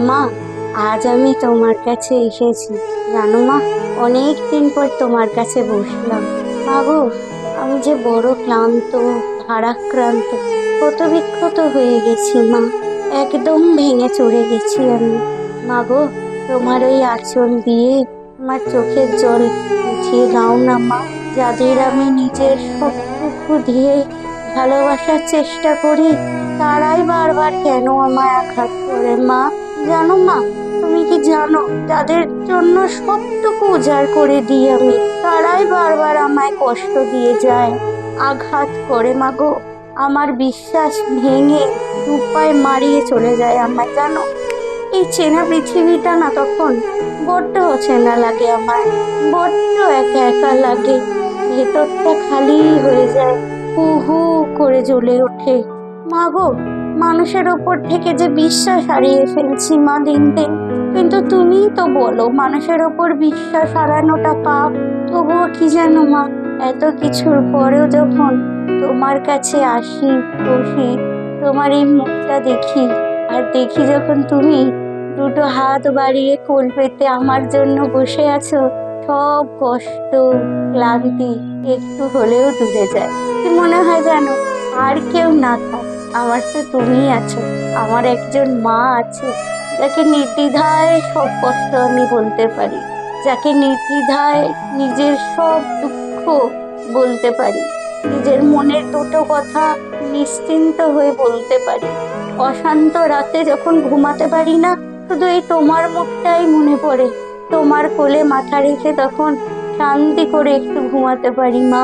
মা, আজ আমি তোমার কাছে এসেছি। জানো মা, অনেক দিন পর তোমার কাছে বসলাম। মা গো, আমি যে বড় ক্লান্ত, ভারাক্রান্ত, ক্ষতবিক্ষত হয়ে গেছি মা। একদম ভেঙে চড়ে গেছি আমি। মা গো, তোমার ওই আঁচল দিয়ে আমার চোখের জল মুছিয়ে দাও না মা। যাদের আমি নিজের সবটুকু দিয়ে ভালোবাসার চেষ্টা করি, তারাই বারবার কেন আমায় আঘাত করে মা। জানো মা, তুমি কি জানো, যাদের জন্য সবটুকু উজাড় করে দিই আমি, তারাই বারবার আমায় কষ্ট দিয়ে যায়, আঘাত করে মা গো। আমার বিশ্বাস ভেঙে দুপায়ে মারিয়ে চলে যায় আমায়, জানো। এই চেনা পৃথিবীটা না তখন বড্ড অচেনা লাগে আমার, বড্ড একা একা লাগে। ভেতরটা খালি হয়ে যায়, হু হু করে জ্বলে ওঠে। মা গো, মানুষের ওপর থেকে যে বিশ্বাস হারিয়ে ফেলছি মা দিন দিন। কিন্তু তুমিই তো বলো মানুষের ওপর বিশ্বাস হারানোটা পাপ। তবুও কি জানো মা, এত কিছুর পরেও যখন তোমার কাছে আসি, বসি, তোমার এই মুখটা দেখি, আর দেখি যখন তুমি দুটো হাত বাড়িয়ে কোল পেতে আমার জন্য বসে আছো, সব কষ্ট, ক্লান্তি একটু হলেও দূরে যায়। কি মনে হয় জানো, আর কেউ না থাক, আমার তো তুমিই আছো। আমার একজন মা আছে, যাকে নির্দ্বিধায় সব কষ্ট আমি বলতে পারি, যাকে নির্দ্বিধায় নিজের সব দুঃখ বলতে পারি, নিজের মনের দুটো কথা নিশ্চিন্ত হয়ে বলতে পারি। অশান্ত রাতে যখন ঘুমাতে পারি না, শুধু এই তোমার মুখটাই মনে পড়ে। তোমার কোলে মাথা রেখে তখন শান্তি করে একটু ঘুমাতে পারি মা।